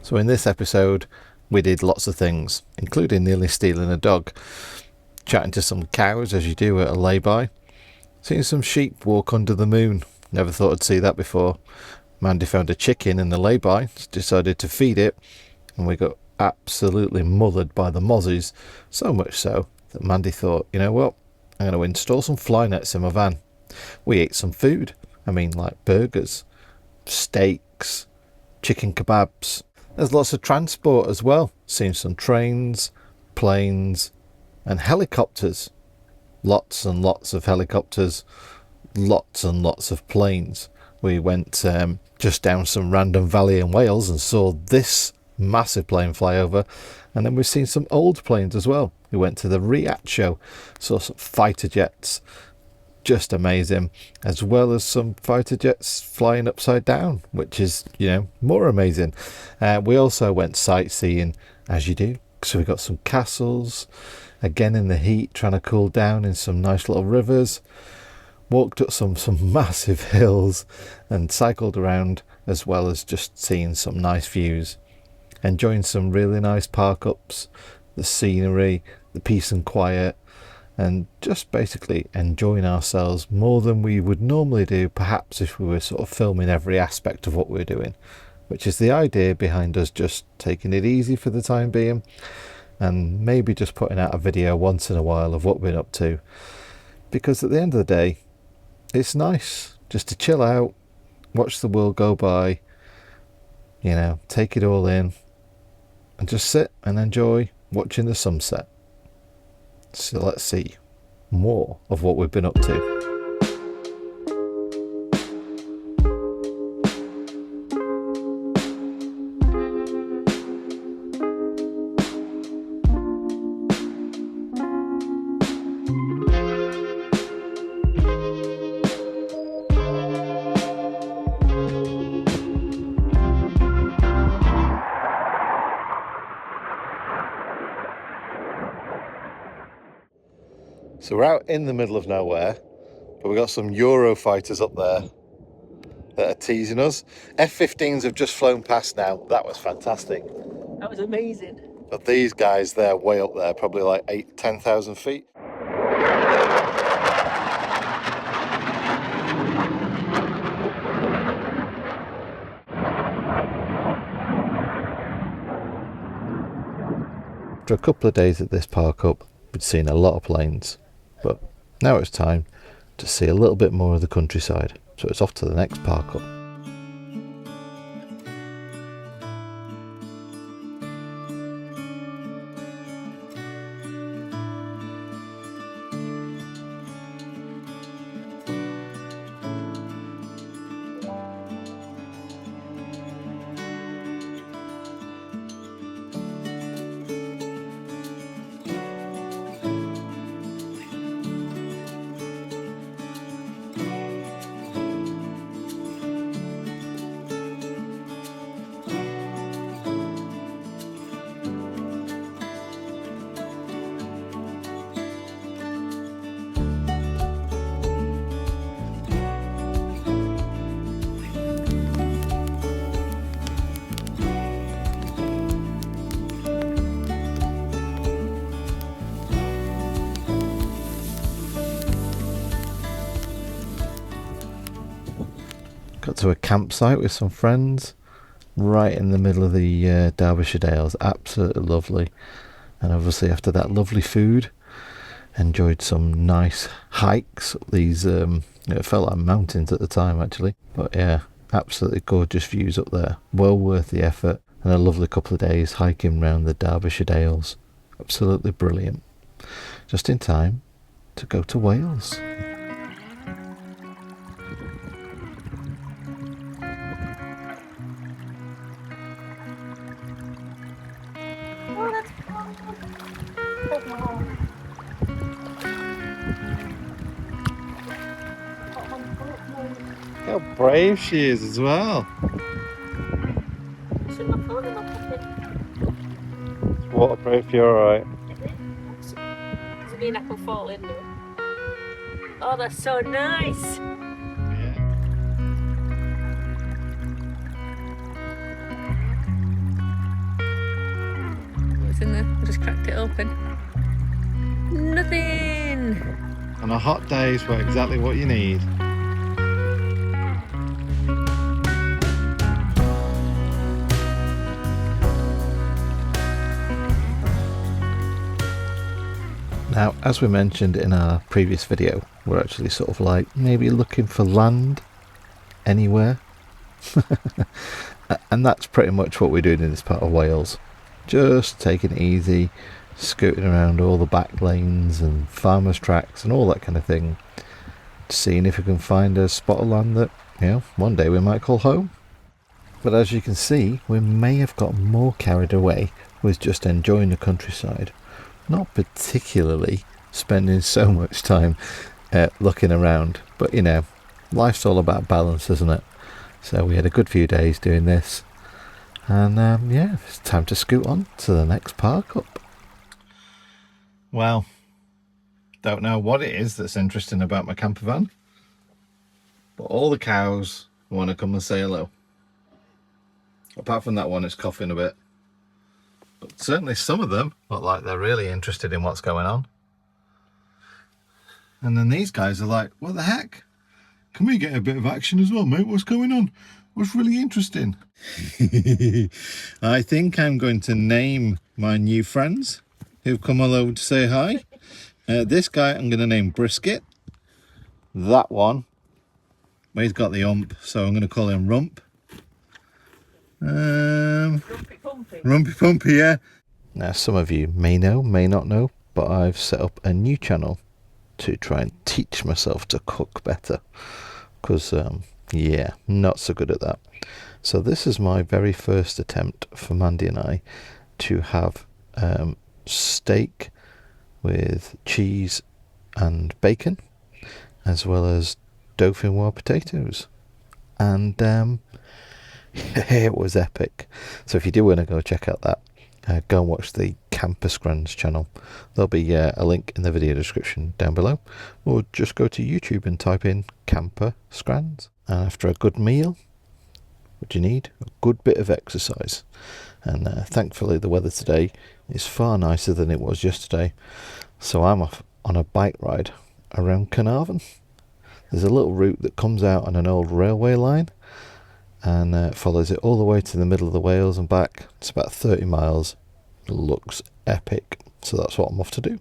So in this episode we did lots of things, including nearly stealing a dog, chatting to some cows as you do at a lay-by, seeing some sheep walk under the moon. Never thought I'd see that before. Mandy found a chicken in the lay-by, decided to feed it, and we got absolutely mothered by the mozzies, so much so that Mandy thought, you know what, I'm going to install some fly nets in my van. We ate some food. I mean, like burgers, steaks, chicken kebabs. There's lots of transport as well. Seen some trains, planes and helicopters. Lots and lots of helicopters, lots and lots of planes. We went just down some random valley in Wales and saw this massive plane fly over, and then we've seen some old planes as well. We went to the RIAT show, saw some fighter jets, just amazing, as well as some fighter jets flying upside down, which is, you know, more amazing. We also went sightseeing, as you do, so we got some castles, again in the heat, trying to cool down in some nice little rivers, walked up some massive hills and cycled around, as well as just seeing some nice views, enjoying some really nice park ups, the scenery, the peace and quiet, and just basically enjoying ourselves more than we would normally do, perhaps if we were sort of filming every aspect of what we're doing, which is the idea behind us just taking it easy for the time being, and maybe just putting out a video once in a while of what we've been up to, because at the end of the day it's nice just to chill out, watch the world go by, you know, take it all in and just sit and enjoy watching the sunset. So let's see more of what we've been up to. So we're out in the middle of nowhere, but we've got some Eurofighters up there that are teasing us. F-15s have just flown past now. That was fantastic. That was amazing. But these guys, they're way up there, probably like 10,000 feet. After a couple of days at this park up, we'd seen a lot of planes. But now it's time to see a little bit more of the countryside, so it's off to the next park up. Got to a campsite with some friends right in the middle of the Derbyshire Dales. Absolutely lovely. And obviously after that lovely food, enjoyed some nice hikes up these it felt like mountains at the time actually, but yeah, absolutely gorgeous views up there, well worth the effort, and a lovely couple of days hiking around the Derbyshire Dales. Absolutely brilliant. Just in time to go to Wales. How brave she is as well. Waterproof, you're alright. Does it mean I can fall in though? Oh, that's so nice. I just cracked it open. Nothing! On a hot day, it's exactly what you need. Now, as we mentioned in our previous video, we're actually sort of like maybe looking for land anywhere. And that's pretty much what we're doing in this part of Wales. Just taking it easy, scooting around all the back lanes and farmers' tracks and all that kind of thing. Seeing if we can find a spot of land that, you know, one day we might call home. But as you can see, we may have got more carried away with just enjoying the countryside. Not particularly spending so much time looking around, but you know, life's all about balance, isn't it? So we had a good few days doing this, and yeah, it's time to scoot on to the next park up. Well, don't know what it is that's interesting about my camper van, but all the cows want to come and say hello. Apart from that one, it's coughing a bit. But certainly some of them look like they're really interested in what's going on. And then these guys are like, what the heck? Can we get a bit of action as well, mate? What's going on? What's really interesting? I think I'm going to name my new friends who've come all over to say hi. This guy I'm going to name Brisket. That one, well, he's got the ump, so I'm going to call him Rump. Rumpy pumpy. Rumpy Pumpy, yeah. Now, some of you may know, may not know, but I've set up a new channel to try and teach myself to cook better. Because, yeah, not so good at that. So this is my very first attempt for Mandy and I to have steak with cheese and bacon, as well as dauphinoise potatoes. And it was epic. So if you do want to go check out that, go and watch the Camper Scrans channel. There'll be a link in the video description down below, or just go to YouTube and type in Camper Scrans. And after a good meal, what do you need? A good bit of exercise. And thankfully the weather today is far nicer than it was yesterday, so I'm off on a bike ride around Carnarvon. There's a little route that comes out on an old railway line and follows it all the way to the middle of the Wales and back. It's about 30 miles. It looks epic, so that's what I'm off to do.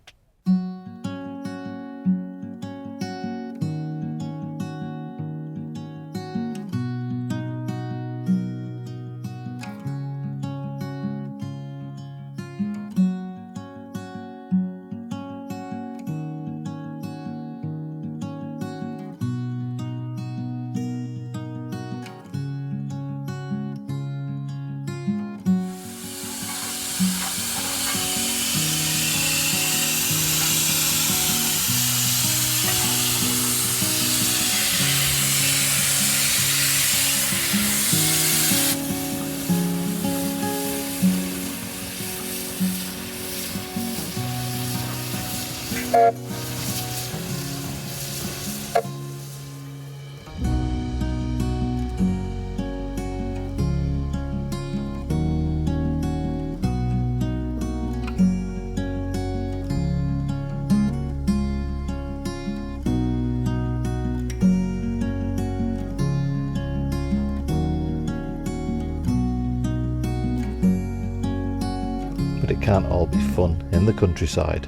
But it can't all be fun in the countryside.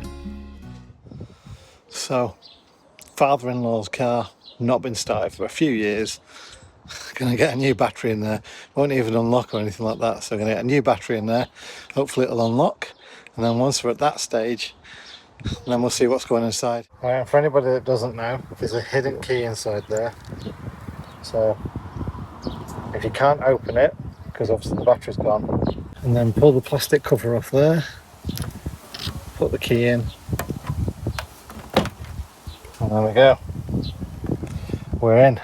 So, father-in-law's car, not been started for a few years. Gonna get a new battery in there. Won't even unlock or anything like that. So I'm gonna get a new battery in there. Hopefully it'll unlock. And then once we're at that stage, then we'll see what's going inside. Alright, for anybody that doesn't know, there's a hidden key inside there. So if you can't open it, because obviously the battery's gone, and then pull the plastic cover off there, put the key in, and there we go. We're in.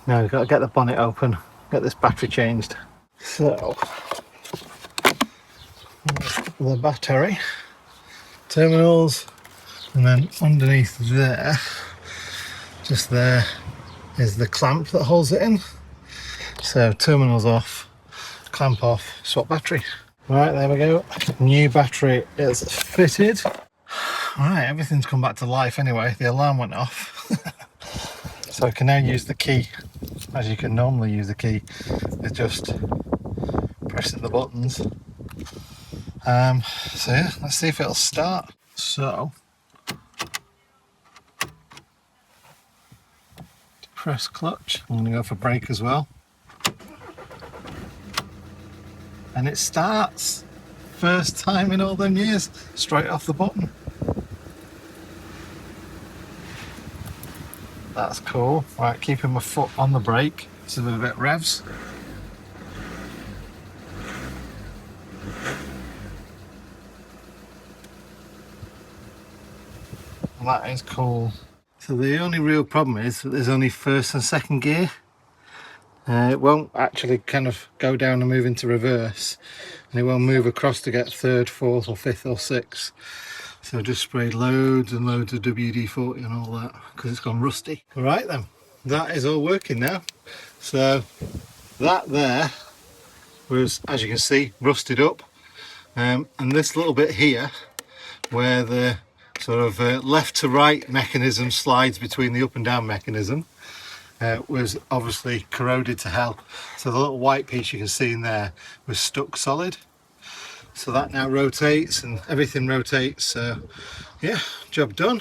Now we've got to get the bonnet open, get this battery changed. So, the battery, terminals, and then underneath there, just there, is the clamp that holds it in. So terminals off, clamp off, swap battery. Right, there we go. New battery is fitted. Right, everything's come back to life anyway. The alarm went off. So I can now use the key as you can normally use the key with just pressing the buttons. So yeah, let's see if it'll start. So press clutch. I'm going to go for brake as well. And it starts. First time in all them years, straight off the button. That's cool. Right, keeping my foot on the brake so there's a bit revs. That is cool. So the only real problem is that there's only first and second gear. It won't actually kind of go down and move into reverse, and it won't move across to get third, fourth or fifth or sixth. So I just sprayed loads and loads of WD-40 and all that because it's gone rusty. All right then, that is all working now. So that there was, as you can see, rusted up, and this little bit here where the sort of left to right mechanism slides between the up and down mechanism was obviously corroded to hell. So the little white piece you can see in there was stuck solid. So that now rotates and everything rotates. So yeah, job done.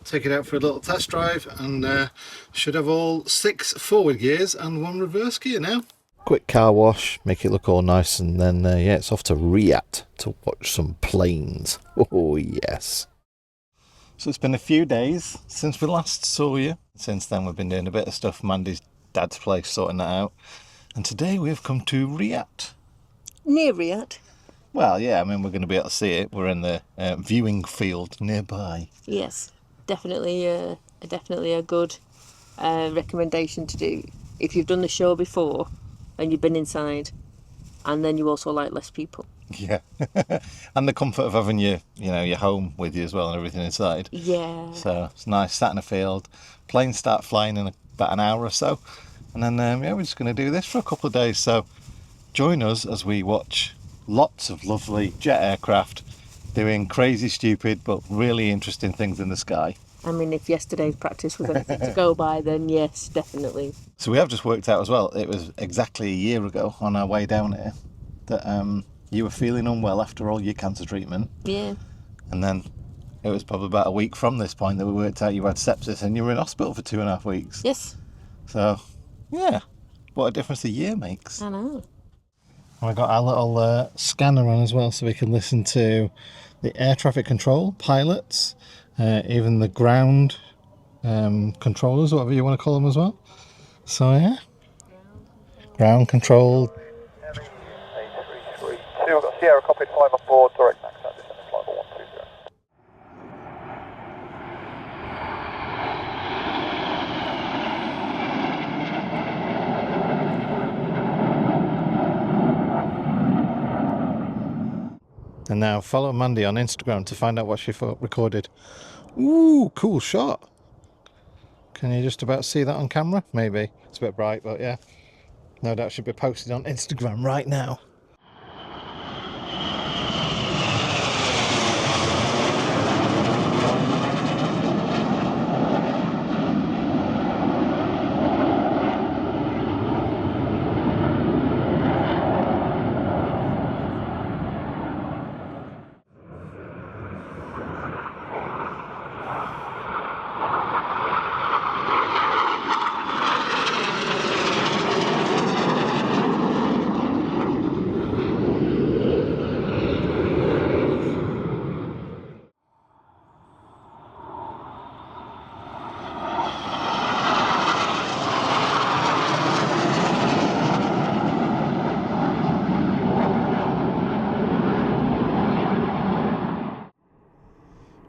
Take it out for a little test drive and should have all 6 forward gears and 1 reverse gear now. Quick car wash, make it look all nice, and then yeah, it's off to RIAT to watch some planes. Oh yes. So it's been a few days since we last saw you. Since then we've been doing a bit of stuff, Mandy's dad's place, sorting that out. And today we've come to RIAT. Near RIAT? Well, yeah, I mean, we're going to be able to see it. We're in the viewing field nearby. Yes, definitely a good recommendation to do if you've done the show before and you've been inside, and then you also like less people. Yeah, and the comfort of having your home with you as well and everything inside. Yeah. So it's nice, sat in a field. Planes start flying in about an hour or so, and then yeah, we're just going to do this for a couple of days. So join us as we watch lots of lovely jet aircraft doing crazy, stupid, but really interesting things in the sky. I mean, if yesterday's practice was anything to go by, then yes, definitely. So we have just worked out as well, it was exactly a year ago on our way down here that you were feeling unwell after all your cancer treatment. Yeah. And then it was probably about a week from this point that we worked out you had sepsis and you were in hospital for 2.5 weeks. Yes. So, yeah, what a difference a year makes. I know. We've got our little scanner on as well, so we can listen to the air traffic control, pilots, even the ground controllers, whatever you want to call them as well. So yeah, ground control. We've got Sierra copied 5 on board, direct access, descending flight 120. And now follow Mandy on Instagram to find out what she recorded. Ooh, cool shot. Can you just about see that on camera? Maybe. It's a bit bright, but yeah. No doubt should be posted on Instagram right now.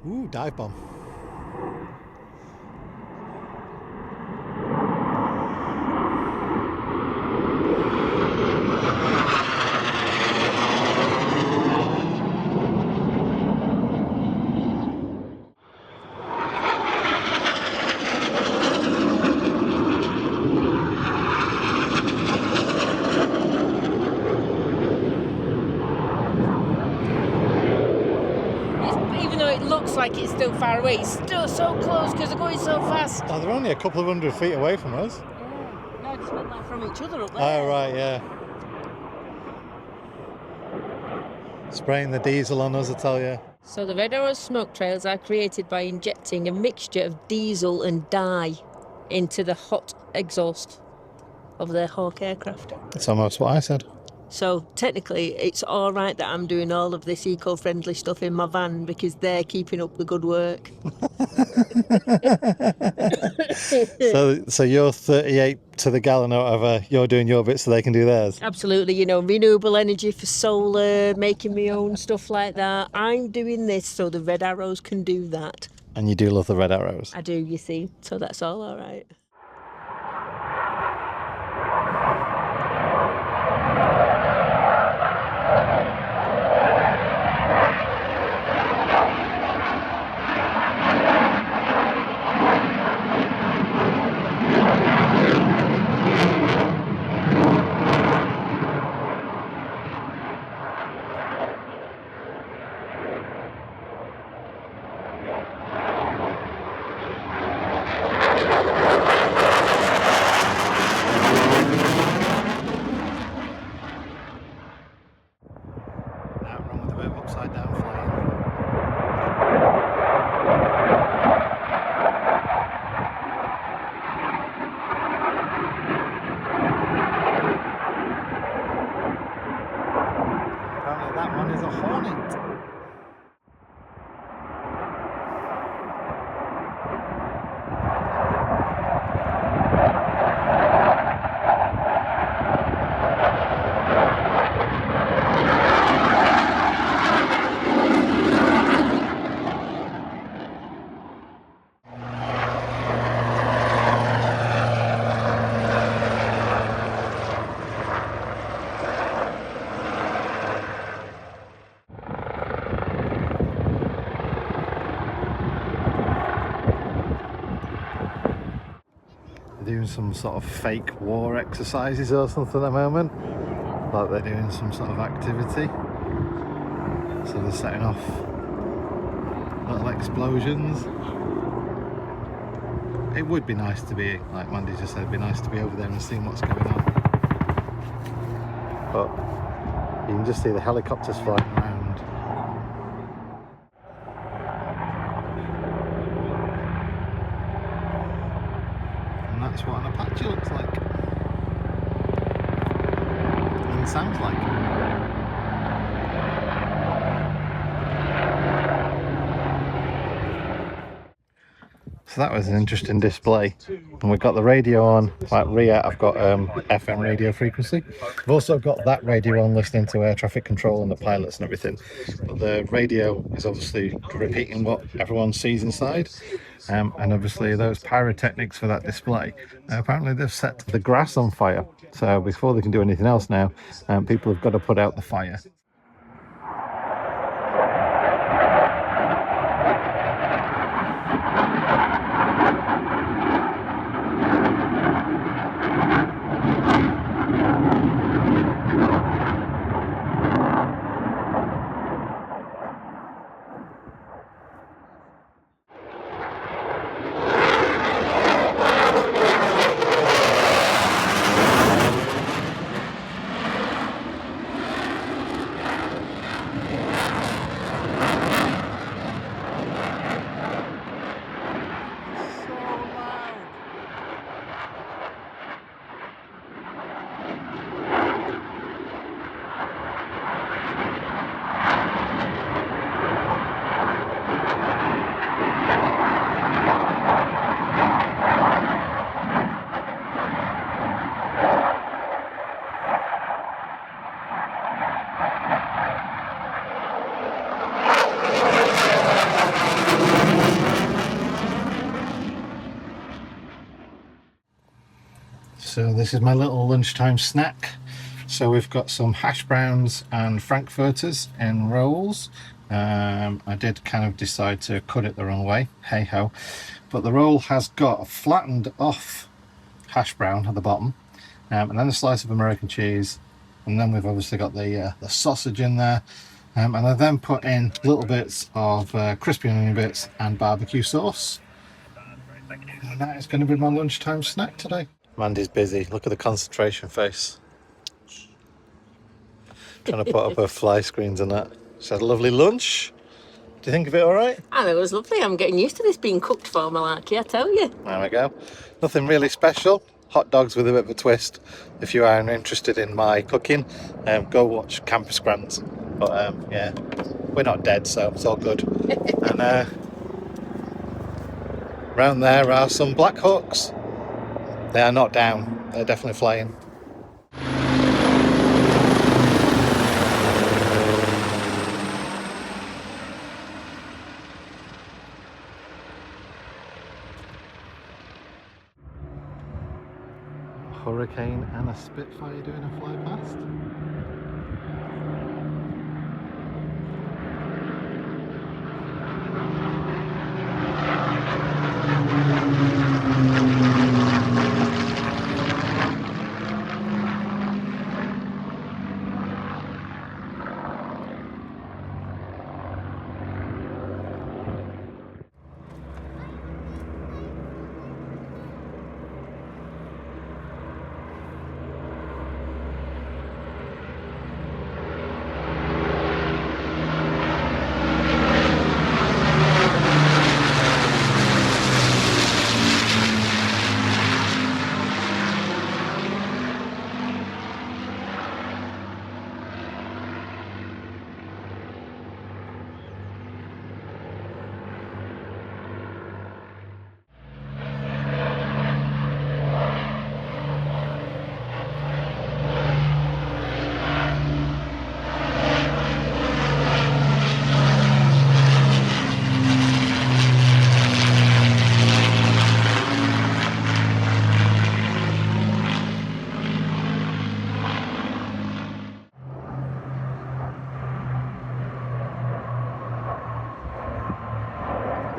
Ooh, dive bomb. it looks like it's still far away, it's still so close because they're going so fast. Oh, they're only a couple of 100 feet away from us. Yeah, no, I just meant like from each other up there. Oh, right, yeah. Spraying the diesel on us, I tell you. So the red arrow smoke trails are created by injecting a mixture of diesel and dye into the hot exhaust of their Hawk aircraft. That's almost what I said. So technically it's all right that I'm doing all of this eco-friendly stuff in my van because they're keeping up the good work. So you're 38 to the gallon or whatever, you're doing your bit so they can do theirs. Absolutely, you know, renewable energy for solar, making my own stuff like that. I'm doing this so the red arrows can do that. And you do love the red arrows. I do, you see, so that's all right. Upside down flying. Apparently that one is a Hornet. Doing some sort of fake war exercises or something at the moment, like they're doing some sort of activity, so they're setting off little explosions. It would be nice to be, like Mandy just said, it'd be nice to be over there and seeing what's going on, but you can just see the helicopters flying around. That's what an Apache looks like and sounds like. So that was an interesting display, and we've got the radio on, like RIAT. I've got FM radio frequency. I've also got that radio on listening to air traffic control and the pilots and everything, but the radio is obviously repeating what everyone sees inside. And obviously those pyrotechnics for that display, apparently they've set the grass on fire, so before they can do anything else now, people have got to put out the fire. So this is my little lunchtime snack. So we've got some hash browns and frankfurters in rolls. I did kind of decide to cut it the wrong way, hey ho, but the roll has got a flattened off hash brown at the bottom, and then a slice of American cheese, and then we've obviously got the sausage in there, And I then put in little bits of crispy onion bits and barbecue sauce. And that is going to be my lunchtime snack today. Mandy's busy. Look at the concentration face. Trying to put up her fly screens and that. She's had a lovely lunch. Do you think of it all right? I think it was lovely. I'm getting used to this being cooked for Malarkey, I tell you. There we go. Nothing really special. Hot dogs with a bit of a twist. If you are interested in my cooking, go watch Campus Grants. But yeah, we're not dead, so it's all good. And around there are some black hawks. They are not down. They're definitely flying. Hurricane and a Spitfire doing a fly past.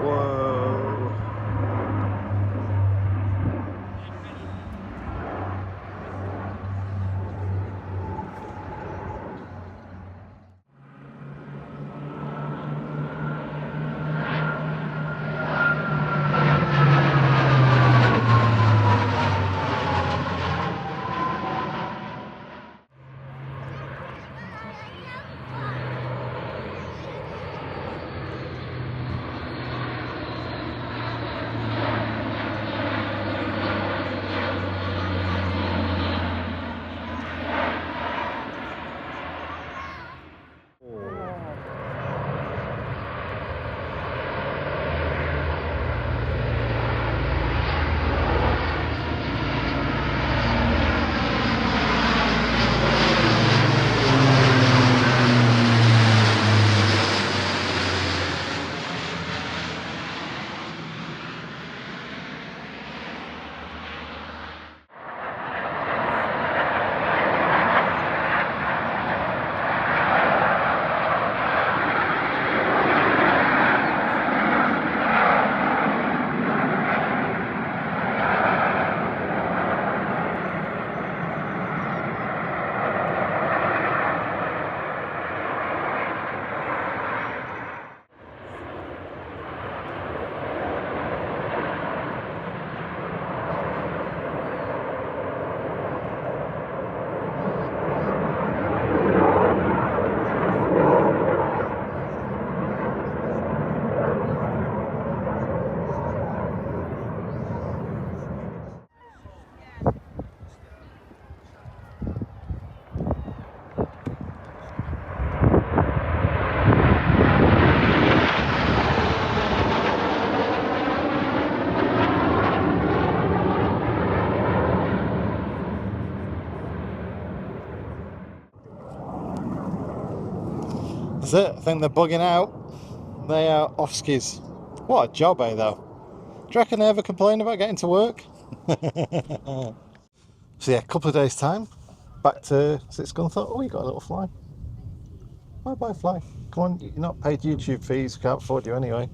Whoa. That's it. I think they're bugging out. They are off skis. What a job, eh, though? Do you reckon they ever complain about getting to work? So yeah, a couple of days' time, back to Scunthorpe. Oh, you got a little fly. Bye bye, fly. Come on, you're not paid YouTube fees. Can't afford you anyway.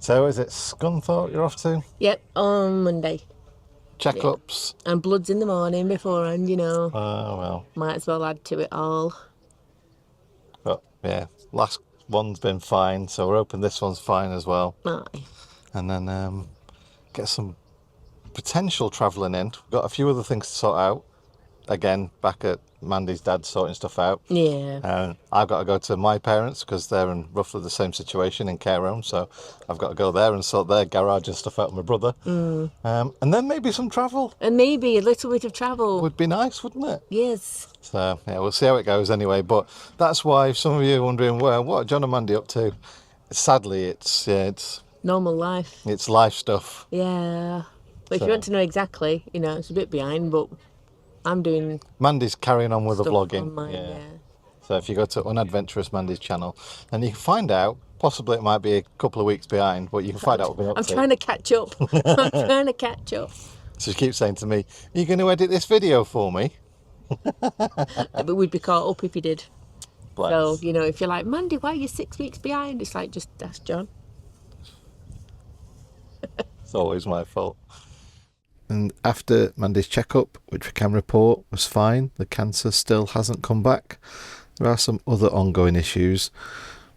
So is it Scunthorpe you're off to? Yep, on Monday. Checkups. And bloods in the morning beforehand, you know. Oh well. Might as well add to it all. But yeah, last one's been fine, so we're hoping this one's fine as well. Aye. And then get some potential travelling in. We've got a few other things to sort out. Again, back at Mandy's dad sorting stuff out. Yeah. I've got to go to my parents because they're in roughly the same situation in care home, so I've got to go there and sort their garage and stuff out with my brother. And then maybe some travel And maybe a little bit of travel. would be nice, wouldn't it? Yes. So yeah, we'll see how it goes anyway. But that's why if some of you are wondering, well, what are John and Mandy up to? Sadly, it's Normal life. it's life stuff. Yeah. But if So- you want to know exactly, you know, it's a bit behind, but I'm doing Mandy's carrying on with the stuff vlogging. on mine, yeah. So if you go to Unadventurous Mandy's channel, then you can find out. Possibly it might be a couple of weeks behind, but you can find out what we're up I'm to. trying to catch up. I'm trying to catch up. So she keeps saying to me, "Are you going to edit this video for me?" But we'd be caught up if you did. Bless. So, you know, if you're like, Mandy, why are you 6 weeks behind? It's like, just ask John. It's always my fault. And after Mandy's checkup, which we can report was fine, the cancer still hasn't come back. There are some other ongoing issues,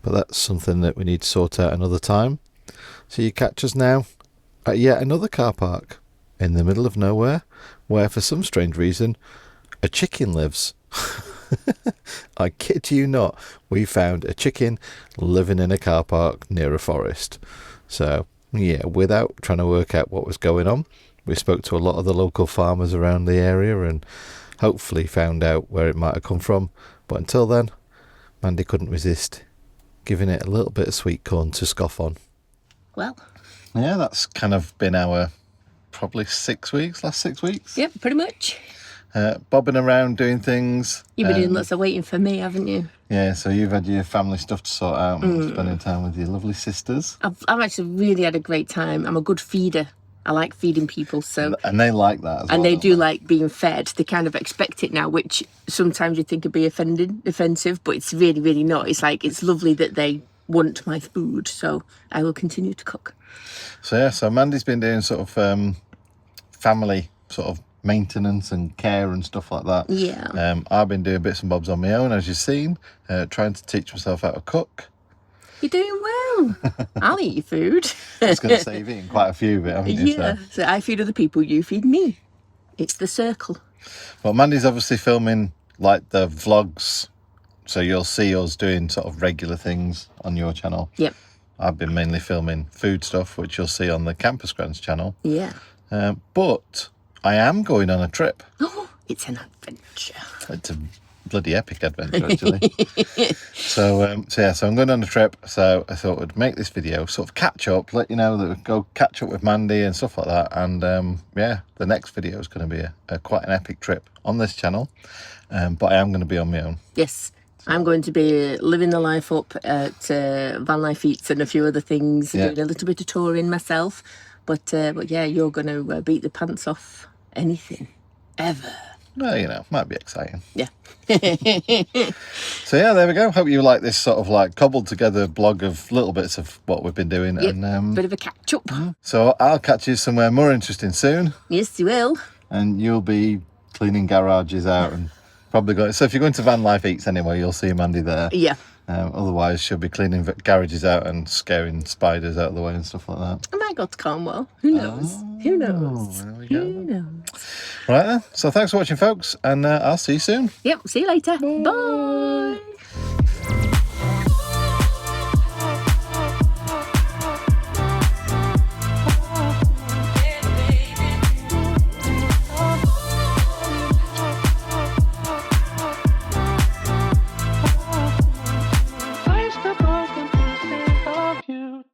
but that's something that we need to sort out another time. So you catch us now at yet another car park in the middle of nowhere, where for some strange reason a chicken lives. I kid you not, we found a chicken living in a car park near a forest. So yeah, without trying to work out what was going on, we spoke to a lot of the local farmers around the area and hopefully found out where it might have come from. But until then, Mandy couldn't resist giving it a little bit of sweet corn to scoff on. Well, Yeah, that's kind of been our probably last 6 weeks. yep, pretty much. Bobbing around doing things. You've been doing lots of waiting for me, haven't you? Yeah, so you've had your family stuff to sort out and spending time with your lovely sisters. I've actually really had a great time. I'm a good feeder. I like feeding people, so... And they like that as well. And they don't do like being fed. They kind of expect it now, which sometimes you think would be offensive, but it's really, really not. It's like, it's lovely that they want my food, so I will continue to cook. So yeah, so Mandy's been doing sort of family sort of maintenance and care and stuff like that. Yeah. I've been doing bits and bobs on my own, as you've seen, trying to teach myself how to cook. You're doing well. I'll eat your food. I was going to say, you've eaten quite a few of it, haven't you? Yeah. So I feed other people, you feed me. It's the circle. Well, Mandy's obviously filming like the vlogs, so you'll see us doing sort of regular things on your channel. Yep. I've been mainly filming food stuff, which you'll see on the Campus Grants channel. Yeah. But I am going on a trip. Oh, it's an adventure. It's a bloody epic adventure, actually. So I'm going on a trip. So I thought I'd make this video, sort of catch up, let you know that we go catch up with Mandy and stuff like that. And yeah, the next video is going to be a quite an epic trip on this channel. But I am going to be on my own. Yes. I'm going to be living the life up at Vanlife Eats and a few other things, Yeah. doing a little bit of touring myself. But yeah, you're going to beat the pants off anything, ever. Well, you know, might be exciting. Yeah. So yeah, there we go. Hope you like this sort of like cobbled together blog of little bits of what we've been doing. Yep. And Bit of a catch up. so I'll catch you somewhere more interesting soon. Yes, you will. And you'll be cleaning garages out and probably going. So if you're going to Van Life Eats anyway, you'll see Mandy there. Yeah. Otherwise, she'll be cleaning garages out and scaring spiders out of the way and stuff like that. I might go to Cornwall. Who knows? Who knows? There we go. Who knows? Right then. So thanks for watching, folks, and I'll see you soon. Yep. See you later. Bye.